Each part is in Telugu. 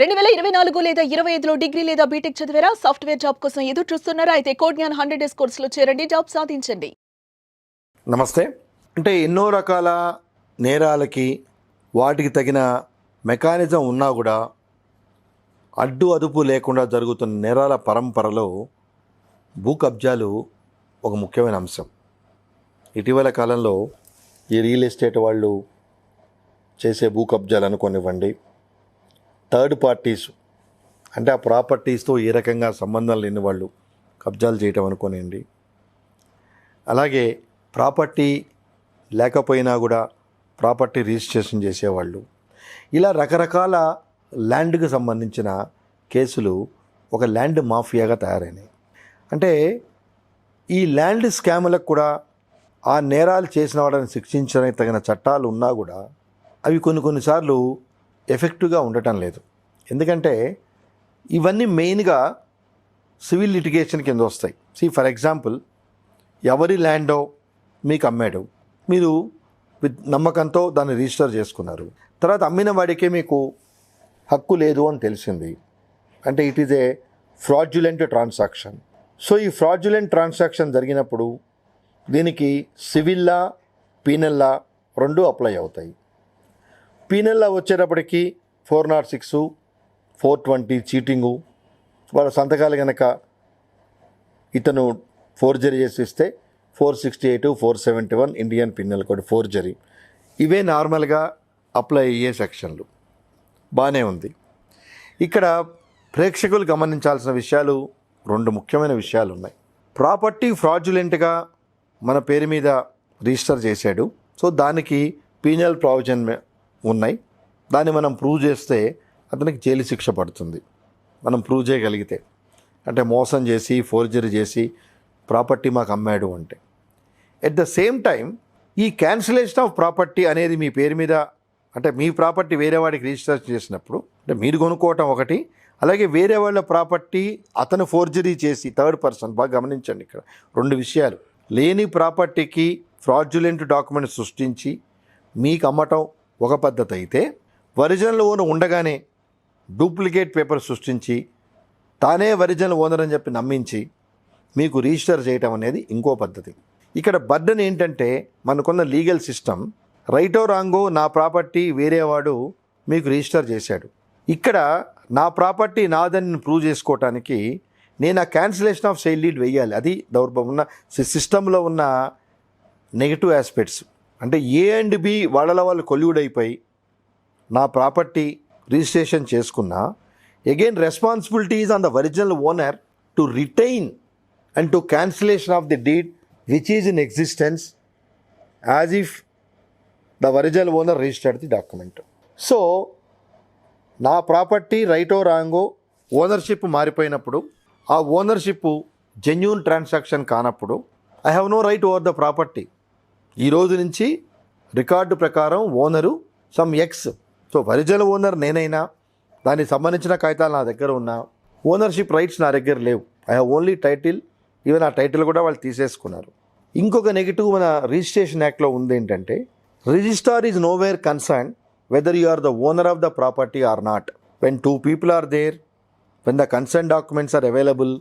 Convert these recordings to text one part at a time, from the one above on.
2024 లేదా 25లో డిగ్రీ లేదా బీటెక్ చదివారా? సాఫ్ట్‌వేర్ జాబ్ కోసం ఎదురు చూస్తున్నారా? అయితే కోడ్ జ్ఞాన్ 100 డేస్ కోర్సులో చేరండి, జాబ్ సాధించండి. నమస్తే. అంటే ఎన్నో రకాల నేరాలకి వాటికి తగిన మెకానిజం ఉన్నా కూడా అడ్డు అదుపు లేకుండా జరుగుతున్న నేరాల పరంపరలో భూ కబ్జాలు ఒక ముఖ్యమైన అంశం. ఇటీవల కాలంలో ఈ రియల్ ఎస్టేట్ వాళ్ళు చేసే భూ కబ్జాలు అనుకోనివ్వండి, థర్డ్ పార్టీస్ అంటే ఆ ప్రాపర్టీస్తో ఏ రకంగా సంబంధం లేని వాళ్ళు కబ్జాలు చేయటం అనుకోనివ్వండి, అలాగే ప్రాపర్టీ లేకపోయినా కూడా ప్రాపర్టీ రిజిస్ట్రేషన్ చేసేవాళ్ళు, ఇలా రకరకాల ల్యాండ్కి సంబంధించిన కేసులు ఒక ల్యాండ్ మాఫియాగా తయారైనాయి. అంటే ఈ ల్యాండ్ స్కాములకు కూడా ఆ నేరాలు చేసిన వాళ్ళని శిక్షించడానికి తగిన చట్టాలు ఉన్నా కూడా అవి కొన్నిసార్లు ఎఫెక్టివ్గా ఉండటం లేదు. ఎందుకంటే ఇవన్నీ మెయిన్గా సివిల్ లిటిగేషన్ కింద వస్తాయి. ఫర్ ఎగ్జాంపుల్, ఎవరి ల్యాండో మీకు అమ్మాడు, మీరు నమ్మకంతో దాన్ని రిజిస్టర్ చేసుకున్నారు, తర్వాత అమ్మిన వాడికే మీకు హక్కు లేదు అని తెలిసింది, అంటే it is a fraudulent transaction. So ఈ ఫ్రాడ్యులెంట్ ట్రాన్సాక్షన్ జరిగినప్పుడు దీనికి సివిల్ లా, పీనల్ లా రెండు అప్లై అవుతాయి. పీనల్ లా వచ్చేటప్పటికి 406, 420 చీటింగు, వాళ్ళ సంతకాలు కనుక ఇతను ఫోర్జరీ చేసి ఇస్తే 468, 471 ఇండియన్ పీనల్ కోడ్ ఫోర్జరీ. ఇవే నార్మల్గా అప్లై అయ్యే సెక్షన్లు. బాగానే ఉంది. ఇక్కడ ప్రేక్షకులు గమనించాల్సిన విషయాలు, రెండు ముఖ్యమైన విషయాలు ఉన్నాయి. ప్రాపర్టీ ఫ్రాడ్యులెంట్గా మన పేరు మీద రిజిస్టర్ చేశాడు, సో దానికి పీనల్ ప్రావిజన్ ఉన్నాయి. దాన్ని మనం ప్రూవ్ చేస్తే అతనికి జైలు శిక్ష పడుతుంది, మనం ప్రూవ్ చేయగలిగితే. అంటే మోసం చేసి, ఫోర్జరీ చేసి ప్రాపర్టీ మాకు అమ్మాడు అంటే. ఎట్ ద సేమ్ టైం ఈ క్యాన్సిలేషన్ ఆఫ్ ప్రాపర్టీ అనేది మీ పేరు మీద, అంటే మీ ప్రాపర్టీ వేరే వాడికి రిజిస్టర్ చేసినప్పుడు, అంటే మీరు కొనుక్కోవటం ఒకటి, అలాగే వేరే వాళ్ళ ప్రాపర్టీ అతను ఫోర్జరీ చేసి థర్డ్ పర్సన్. బాగా గమనించండి, ఇక్కడ రెండు విషయాలు. లేని ప్రాపర్టీకి ఫ్రాడ్యులెంట్ డాక్యుమెంట్ సృష్టించి మీకు అమ్మటం ఒక పద్ధతి అయితే, ఒరిజినల్ ఓనర్ ఉండగానే డూప్లికేట్ పేపర్ సృష్టించి తానే ఒరిజినల్ ఓనర్ అని చెప్పి నమ్మించి మీకు రిజిస్టర్ చేయటం అనేది ఇంకో పద్ధతి. ఇక్కడ బర్డన్ ఏంటంటే, మనకున్న లీగల్ సిస్టమ్ రైటో రాంగో నా ప్రాపర్టీ వేరేవాడు మీకు రిజిస్టర్ చేశాడు, ఇక్కడ నా ప్రాపర్టీ నాదని ప్రూవ్ చేసుకోవటానికి నేను ఆ క్యాన్సిలేషన్ ఆఫ్ సేల్ డీడ్ వేయాలి. అది దౌర్భాగ్యం ఉన్న సిస్టంలో ఉన్న నెగటివ్ ఆస్పెక్ట్స్. అంటే ఏ అండ్ బి వాళ్ళ వాళ్ళు కొల్యూడ్ అయిపోయి నా ప్రాపర్టీ రిజిస్ట్రేషన్ చేసుకున్నా, again responsibility is on the original owner to retain and to cancellation of the deed which is in existence as if the original owner registered the document. So నా ప్రాపర్టీ రైటో రాంగో ఓనర్షిప్ మారిపోయినప్పుడు, ఆ ఓనర్షిప్ జెన్యూన్ ట్రాన్సాక్షన్ కానప్పుడు I have no right over the property. ఈ రోజు నుంచి రికార్డు ప్రకారం owner some X. So original owner నేనైనా, దానికి సంబంధించిన కాగితాలు నా దగ్గర ఉన్నా, ఓనర్షిప్ రైట్స్ నా దగ్గర లేవు. I have only title. Even ఆ టైటిల్ కూడా వాళ్ళు తీసేసుకున్నారు. ఇంకొక నెగిటివ్ మన రిజిస్ట్రేషన్ యాక్ట్లో ఉంది ఏంటంటే, registrar is nowhere concern whether you are the owner of the property or not. When two people are there, when the consent documents are available,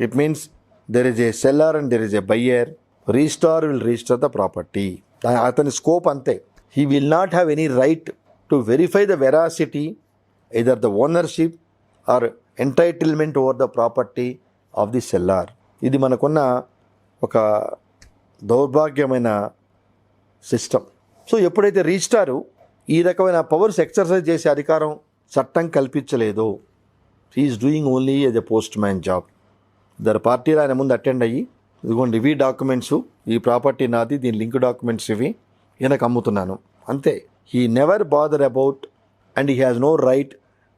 it means there is a seller and there is a buyer. Registrar will register the property. Athani scope ante. He will not have any right to verify the veracity, either the ownership or entitlement over the property of the seller. ఇది మనకున్న ఒక దౌర్భాగ్యమైన సిస్టమ్. సో ఎప్పుడైతే రిజిస్ట్రారు ఈ రకమైన పవర్స్ ఎక్సర్సైజ్ చేసే అధికారం చట్టం కల్పించలేదు, he is doing only as a postman job. ఇద్దరు పార్టీలు ఆయన ముందు అటెండ్ అయ్యి, ఇదిగోండి ఇవి డాక్యుమెంట్స్, ఈ ప్రాపర్టీ నాది, దీని లింక్ డాక్యుమెంట్స్ ఇవి, ఈయనకు అమ్ముతున్నాను అంతే. He never bother about and he has no right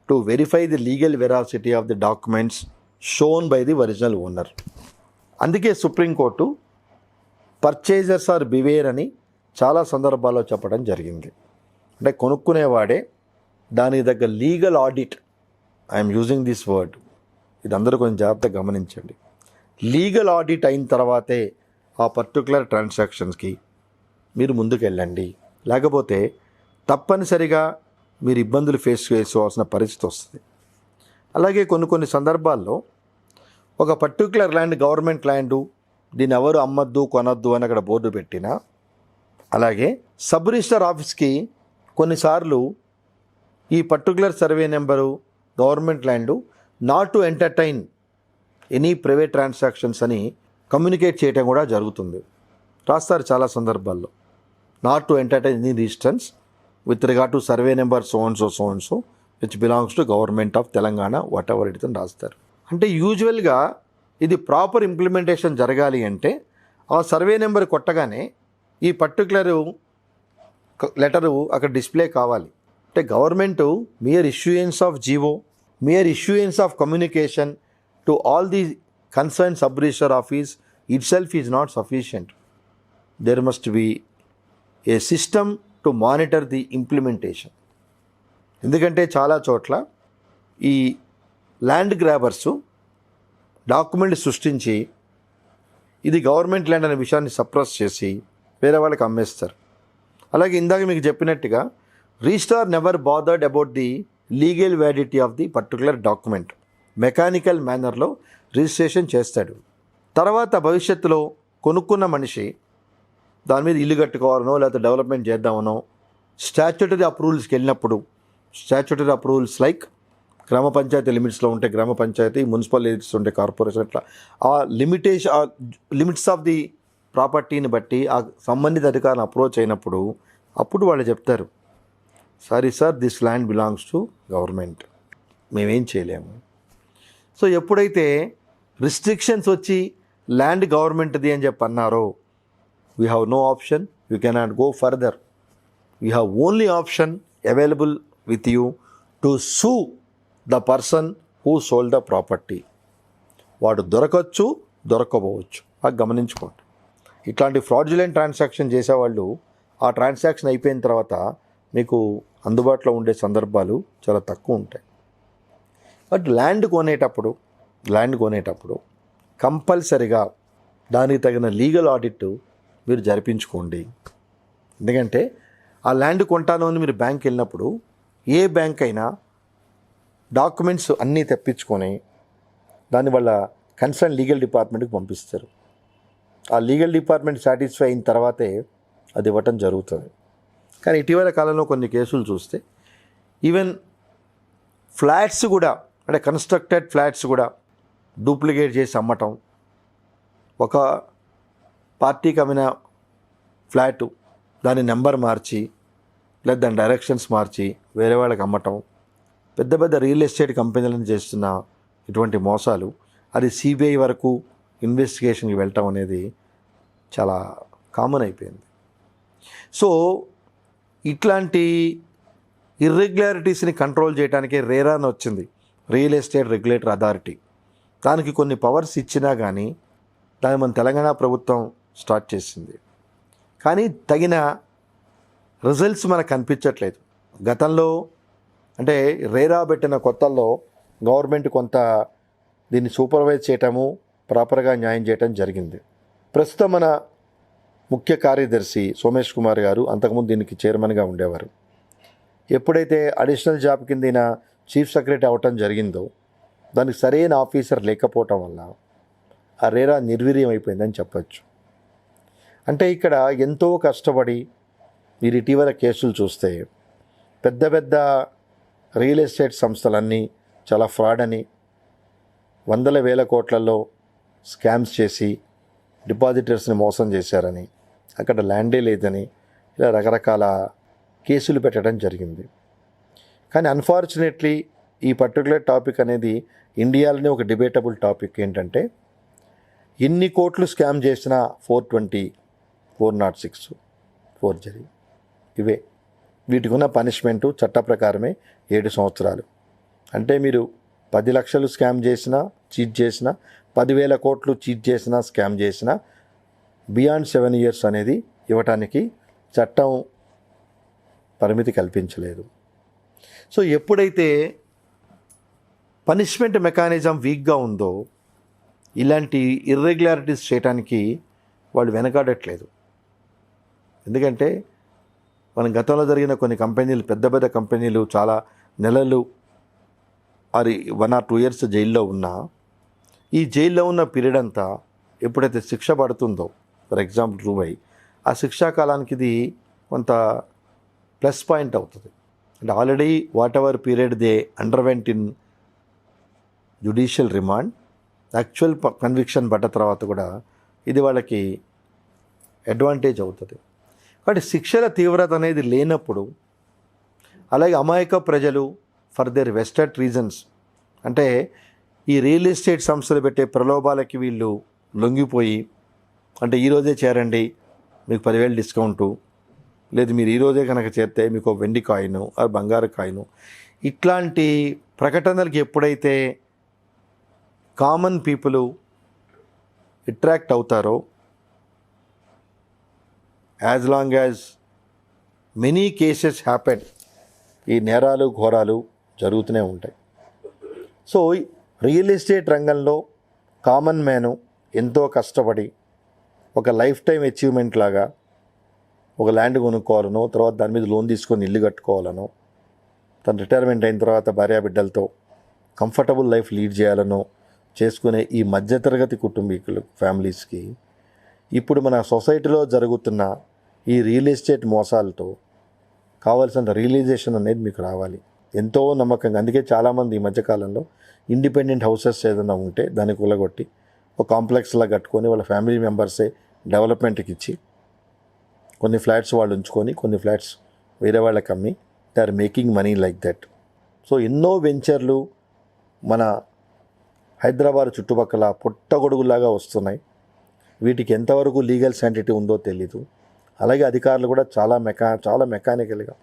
to verify the legal veracity of the documents shown by the original owner. అందుకే సుప్రీంకోర్టు పర్చేజర్స్ ఆర్ బివేర్ అని చాలా సందర్భాల్లో చెప్పడం జరిగింది. అంటే కొనుక్కునేవాడే దానికి దగ్గర legal audit, I'm using this word, ఇది అందరూ కొంచెం జాగ్రత్తగా గమనించండి. లీగల్ ఆడిట్ అయిన తర్వాతే ఆ పర్టికులర్ ట్రాన్సాక్షన్స్కి మీరు ముందుకు వెళ్ళండి. లేకపోతే తప్పనిసరిగా మీరు ఇబ్బందులు ఫేస్ చేసుకోవాల్సిన పరిస్థితి వస్తుంది. అలాగే కొన్ని సందర్భాల్లో ఒక పర్టికులర్ ల్యాండ్ గవర్నమెంట్ ల్యాండు, దీన్ని ఎవరు అమ్మద్దు కొనొద్దు అని అక్కడ బోర్డు పెట్టినా, అలాగే సబ్ రిజిస్టర్ ఆఫీస్కి కొన్నిసార్లు ఈ particular survey number government land not to entertain any private transactions అని కమ్యూనికేట్ చేయటం కూడా జరుగుతుంది. రాస్తారు చాలా సందర్భాల్లో, not to entertain any రిజిస్టెన్స్ with regard to survey number so and so which belongs to government of Telangana what ever it అని రాస్తారు. అంటే యూజువల్గా ఇది ప్రాపర్ ఇంప్లిమెంటేషన్ జరగాలి అంటే ఆ సర్వే నెంబర్ కొట్టగానే ఈ పర్టికులర్ లెటరు అక్కడ డిస్ప్లే కావాలి. అంటే government mere issuance of GO, mere issuance of communication to all the concerned sub-register office itself is not sufficient. There must be a system to monitor the implementation. ఎందుకంటే చాలా చోట్ల ఈ ల్యాండ్ గ్రాబర్సు డాక్యుమెంట్ సృష్టించి ఇది గవర్నమెంట్ ల్యాండ్ అనే విషయాన్ని సప్రెస్ చేసి వేరే వాళ్ళకి అమ్మేస్తారు. అలాగే ఇందాక మీకు చెప్పినట్టుగా registrar never bothered about the legal validity of the particular document. Mechanical మేనర్లో రిజిస్ట్రేషన్ చేస్తాడు. తర్వాత భవిష్యత్తులో కొనుక్కున్న మనిషి దాని మీద ఇల్లు కట్టుకోవాలనో లేకపోతే డెవలప్మెంట్ చేద్దామనో స్టాట్యూటరీ అప్రూవల్స్కి వెళ్ళినప్పుడు, స్టాట్యూటరీ అప్రూవల్స్ లైక్ గ్రామ పంచాయతీ లిమిట్స్లో ఉంటే గ్రామ పంచాయతీ, మున్సిపల్ లిమిట్స్ ఉంటే కార్పొరేషన్, ఇట్లా ఆ లిమిట్స్ ఆఫ్ ది ప్రాపర్టీని బట్టి ఆ సంబంధిత అధికారులను అప్రోచ్ అయినప్పుడు అప్పుడు వాళ్ళు చెప్తారు, sorry sir this land belongs to government, మేమేం చేయలేము. సో ఎప్పుడైతే రిస్ట్రిక్షన్స్ వచ్చి ల్యాండ్ గవర్నమెంట్ది అని చెప్పి అన్నారో, we have no option, you cannot go further. You have only option available with you to sue the person who sold the property. వాడు దొరకచ్చు, దొరకబోవచ్చు, అది గమనించుకోండి. ఇట్లాంటి ఫ్రాడ్యులెంట్ ట్రాన్సాక్షన్ చేసేవాళ్ళు ఆ ట్రాన్సాక్షన్ అయిపోయిన తర్వాత మీకు అందుబాటులో ఉండే సందర్భాలు చాలా తక్కువ ఉంటాయి. బట్ ల్యాండ్ కొనేటప్పుడు కంపల్సరిగా దానికి తగిన లీగల్ ఆడిట్ మీరు జరిపించుకోండి. ఎందుకంటే ఆ ల్యాండ్ కొంటాను అని మీరు బ్యాంక్ వెళ్ళినప్పుడు ఏ బ్యాంక్ అయినా డాక్యుమెంట్స్ అన్నీ తెప్పించుకొని దాన్ని వాళ్ళ కన్సర్న్ లీగల్ డిపార్ట్మెంట్కి పంపిస్తారు. ఆ లీగల్ డిపార్ట్మెంట్ సాటిస్ఫై అయిన తర్వాతే అది ఇవ్వటం జరుగుతుంది. కానీ ఇటీవల కాలంలో కొన్ని కేసులు చూస్తే ఈవెన్ ఫ్లాట్స్ కూడా, అంటే కన్స్ట్రక్టెడ్ ఫ్లాట్స్ కూడా డూప్లికేట్ చేసి అమ్మటం, ఒక పార్టీకి అమ్మిన ఫ్లాటు దాని నెంబర్ మార్చి లేదా దాని డైరెక్షన్స్ మార్చి వేరే వాళ్ళకి అమ్మటం, పెద్ద పెద్ద రియల్ ఎస్టేట్ కంపెనీలను చేస్తున్న ఇటువంటి మోసాలు, అది సిబిఐ వరకు ఇన్వెస్టిగేషన్కి వెళ్ళటం అనేది చాలా కామన్ అయిపోయింది. సో ఇట్లాంటి ఇర్రెగ్యులారిటీస్ని కంట్రోల్ చేయడానికి రేరా అని వచ్చింది, రియల్ ఎస్టేట్ రెగ్యులేటర్ అథారిటీ. దానికి కొన్ని పవర్స్ ఇచ్చినా కానీ దాన్ని మన తెలంగాణ ప్రభుత్వం స్టార్ట్ చేసింది. కానీ తగిన రిజల్ట్స్ మనకు కనిపించట్లేదు. గతంలో అంటే రేరా పెట్టిన కొత్తల్లో గవర్నమెంట్ కొంత దీన్ని సూపర్వైజ్ చేయటము, ప్రాపర్గా న్యాయం చేయటం జరిగింది. ప్రస్తుతం మన ముఖ్య కార్యదర్శి సోమేష్ కుమార్ గారు అంతకుముందు దీనికి చైర్మన్గా ఉండేవారు. ఎప్పుడైతే అడిషనల్ జాబ్ కింద ఈయన చీఫ్ సెక్రటరీ అవ్వటం జరిగిందో దానికి సరైన ఆఫీసర్ లేకపోవటం వల్ల ఆ రేరా నిర్వీర్యం అయిపోయిందని చెప్పచ్చు. అంటే ఇక్కడ ఎంతో కష్టపడి మీరు ఇటీవల కేసులు చూస్తే పెద్ద పెద్ద రియల్ ఎస్టేట్ సంస్థలన్నీ చాలా ఫ్రాడ్ అని, వందల వేల కోట్లలో స్కామ్స్ చేసి డిపాజిటర్స్ని మోసం చేశారని, అక్కడ ల్యాండే లేదని, ఇలా రకరకాల కేసులు పెట్టడం జరిగింది. కానీ అన్ఫార్చునేట్లీ ఈ పర్టికులర్ టాపిక్ అనేది ఇండియాలోనే ఒక డిబేటబుల్ టాపిక్. ఏంటంటే ఎన్ని కోట్లు స్కామ్ చేసినా 420, 406 ఫోర్జరీ ఇవే. వీటికి ఉన్న పనిష్మెంటు చట్ట ప్రకారమే 7 సంవత్సరాలు. అంటే మీరు 10 లక్షలు స్కామ్ చేసినా, చీట్ చేసినా, 10,000 కోట్లు చీట్ చేసినా, స్కామ్ చేసినా బియాండ్ 7 years అనేది ఇవ్వటానికి చట్టం పరిమితి కల్పించలేదు. సో ఎప్పుడైతే పనిష్మెంట్ మెకానిజం వీక్గా ఉందో ఇలాంటి ఇర్రెగ్యులారిటీస్ చేయడానికి వాళ్ళు వెనకాడట్లేదు. ఎందుకంటే మనం గతంలో జరిగిన కొన్ని కంపెనీలు, పెద్ద పెద్ద కంపెనీలు చాలా నెలలు ఆర్ 1 or 2 years జైల్లో ఉన్నా ఈ జైల్లో ఉన్న పీరియడ్ అంతా ఎప్పుడైతే శిక్ష పడుతుందో ఫర్ ఎగ్జాంపుల్ ప్రూవ్ అయ్యి ఆ శిక్షా కాలానికి ఇది కొంత ప్లస్ పాయింట్ అవుతుంది. అంటే already what ever period they underwent in judicial remand actual conviction పడ్డ తర్వాత కూడా ఇది వాళ్ళకి అడ్వాంటేజ్ అవుతుంది. కాబట్టి శిక్షల తీవ్రత అనేది లేనప్పుడు అలాగే అమాయక ప్రజలు ఫర్ దేర్ వెస్టెడ్ రీజన్స్ అంటే ఈ రియల్ ఎస్టేట్ సంస్థలు పెట్టే ప్రలోభాలకి వీళ్ళు లొంగిపోయి అంటే ఈరోజే చేరండి మీకు 10,000 డిస్కౌంటు, లేదు మీరు ఈరోజే కనుక చేరితే మీకు వెండి కాయిను ఆ బంగారు కాయిను, ఇట్లాంటి ప్రకటనలకి ఎప్పుడైతే కామన్ పీపుల్ అట్రాక్ట్ అవుతారో as long as many cases happen ఈ నేరాలు ఘోరాలు జరుగుతూనే ఉంటాయి. సో రియల్ ఎస్టేట్ రంగంలో కామన్ మ్యాను ఎంతో కష్టపడి ఒక లైఫ్ టైం అచీవ్మెంట్ లాగా ఒక ల్యాండ్ కొనుక్కోవాలనో తర్వాత దాని మీద లోన్ తీసుకొని ఇల్లు కట్టుకోవాలనో తన రిటైర్మెంట్ అయిన తర్వాత భార్యాబిడ్డలతో కంఫర్టబుల్ లైఫ్ లీడ్ చేయాలనో చేసుకునే ఈ మధ్యతరగతి కుటుంబీకులు ఫ్యామిలీస్కి ఇప్పుడు మన సొసైటీలో జరుగుతున్న ఈ రియల్ ఎస్టేట్ మోసాలతో కావాల్సిన రియలైజేషన్ అనేది మీకు రావాలి. ఎంతో నమ్మకంగా అందుకే చాలామంది ఈ మధ్యకాలంలో ఇండిపెండెంట్ హౌసెస్ ఏదైనా ఉంటే దాన్ని కూలగొట్టి ఒక కాంప్లెక్స్లా కట్టుకొని వాళ్ళ ఫ్యామిలీ మెంబర్సే డెవలప్మెంట్కి ఇచ్చి కొన్ని ఫ్లాట్స్ వాళ్ళు ఉంచుకొని కొన్ని ఫ్లాట్స్ వేరే వాళ్ళకి అమ్మి they are making money like that. So ఎన్నో వెంచర్లు మన హైదరాబాద్ చుట్టుపక్కల పుట్టగొడుగులాగా వస్తున్నాయి. వీటికి ఎంతవరకు లీగల్ శాంటిటీ ఉందో తెలీదు. అలాగే అధికారులు కూడా చాలా మెకానికల్గా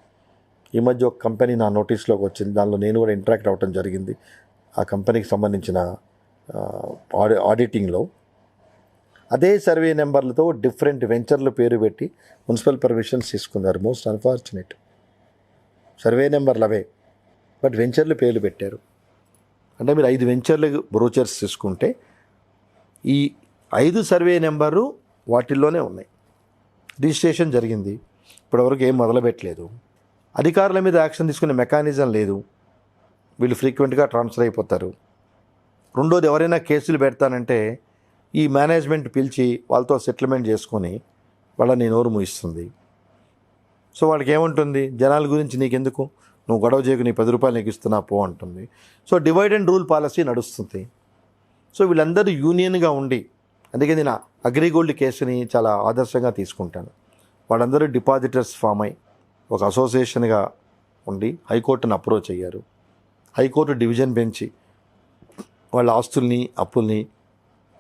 ఈ మధ్య ఒక కంపెనీ నా నోటీస్లోకి వచ్చింది, దానిలో నేను కూడా ఇంటరాక్ట్ అవ్వటం జరిగింది. ఆ కంపెనీకి సంబంధించిన ఆడిటింగ్లో అదే సర్వే నెంబర్లతో డిఫరెంట్ వెంచర్లు పేరు పెట్టి మున్సిపల్ పర్మిషన్స్ తీసుకున్నారు. Most unfortunate. సర్వే నెంబర్లు అవే బట్ వెంచర్లు పేర్లు పెట్టారు. అంటే మీరు 5 వెంచర్లు బ్రోచర్స్ తీసుకుంటే ఈ 5 సర్వే నెంబరు వాటిల్లోనే ఉన్నాయి. రిజిస్ట్రేషన్ జరిగింది, ఇప్పటివరకు ఏం మొదలుపెట్టలేదు. అధికారుల మీద యాక్షన్ తీసుకునే మెకానిజం లేదు. వీళ్ళు ఫ్రీక్వెంట్గా ట్రాన్స్ఫర్ అయిపోతారు. రెండోది ఎవరైనా కేసులు పెడతానంటే ఈ మేనేజ్మెంట్ పిలిచి వాళ్ళతో సెటిల్మెంట్ చేసుకొని వాళ్ళని నోరు మూయిస్తుంది. సో వాళ్ళకి ఏముంటుంది, జనాల గురించి నీకెందుకు, నువ్వు గొడవ చేయకు, నీ 10 రూపాయలు నీకు ఇస్తున్నా పో అంటుంది. So divide and rule policy నడుస్తుంది. సో వీళ్ళందరూ యూనియన్గా ఉండి, అందుకే నేను అగ్రిగోల్డ్ కేసుని చాలా ఆదర్శంగా తీసుకుంటాను. వాళ్ళందరూ డిపాజిటర్స్ ఫామ్ అయి ఒక అసోసియేషన్గా ఉండి హైకోర్టును అప్రోచ్ అయ్యారు. హైకోర్టు డివిజన్ బెంచ్ వాళ్ళ ఆస్తుల్ని అప్పుల్ని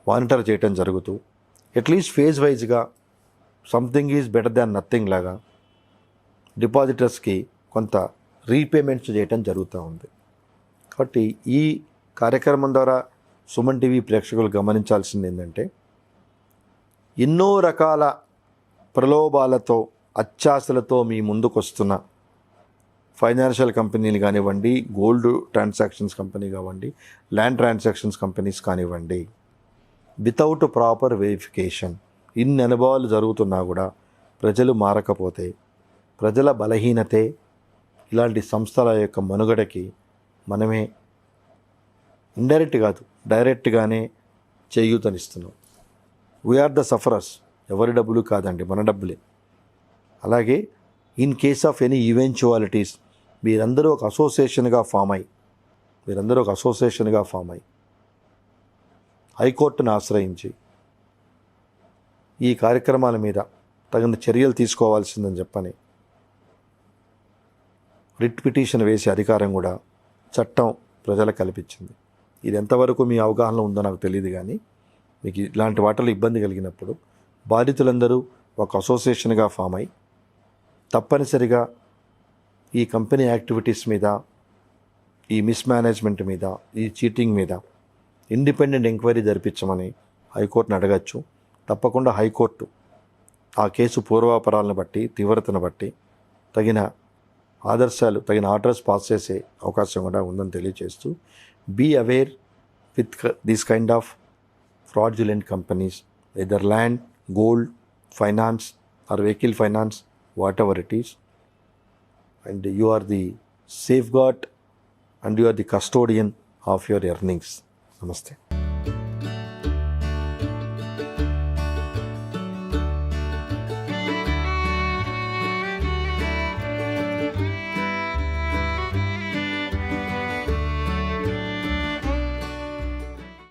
మానిటర్ చేయటం జరుగుతూ అట్లీస్ట్ ఫేజ్ వైజ్గా something is better than nothing లాగా డిపాజిటర్స్కి కొంత రీపేమెంట్స్ చేయటం జరుగుతూ ఉంది. కాబట్టి ఈ కార్యక్రమం ద్వారా సుమన్ టీవీ ప్రేక్షకులు గమనించాల్సింది ఏంటంటే ఎన్నో రకాల ప్రలోభాలతో అత్యాశలతో మీ ముందుకు వస్తున్న ఫైనాన్షియల్ కంపెనీలు కానివ్వండి, గోల్డ్ ట్రాన్సాక్షన్స్ కంపెనీ కానివ్వండి, ల్యాండ్ ట్రాన్సాక్షన్స్ కంపెనీస్ కానివ్వండి, వితౌట్ ప్రాపర్ వెరిఫికేషన్ ఇన్ని అనుభవాలు జరుగుతున్నా కూడా ప్రజలు మారకపోతే ప్రజల బలహీనతే ఇలాంటి సంస్థల యొక్క మనుగడకి మనమే ఇండైరెక్ట్ కాదు డైరెక్ట్గానే చేయూతనిస్తున్నాం. We are the sufferers. ఎవరి డబ్బులు కాదండి, మన డబ్బులే. అలాగే ఇన్ కేస్ ఆఫ్ ఎనీ ఈవెంచువాలిటీస్ మీరందరూ ఒక అసోసియేషన్గా ఫామ్ అయ్యి హైకోర్టును ఆశ్రయించి ఈ కార్యక్రమాల మీద తగిన చర్యలు తీసుకోవాల్సిందని చెప్పని రిట్ పిటిషన్ వేసే అధికారం కూడా చట్టం ప్రజలకు కల్పించింది. ఇది ఎంతవరకు మీ అవగాహన ఉందో నాకు తెలియదు, కానీ మీకు ఇలాంటి వాటిలో ఇబ్బంది కలిగినప్పుడు బాధితులందరూ ఒక అసోసియేషన్గా ఫామ్ అయ్యి తప్పనిసరిగా ఈ కంపెనీ యాక్టివిటీస్ మీద, ఈ మిస్మేనేజ్మెంట్ మీద, ఈ చీటింగ్ మీద ఇండిపెండెంట్ ఎంక్వైరీ జరిపించమని హైకోర్టును అడగచ్చు. తప్పకుండా హైకోర్టు ఆ కేసు పూర్వాపరాలను బట్టి, తీవ్రతను బట్టి తగిన ఆర్డర్స్ పాస్ చేసే అవకాశం కూడా ఉందని తెలియజేస్తూ be aware with this kind of fraudulent companies, either land, gold, finance or vehicle finance, whatever it is, and you are the safeguard and you are the custodian of your earnings. నమస్తే.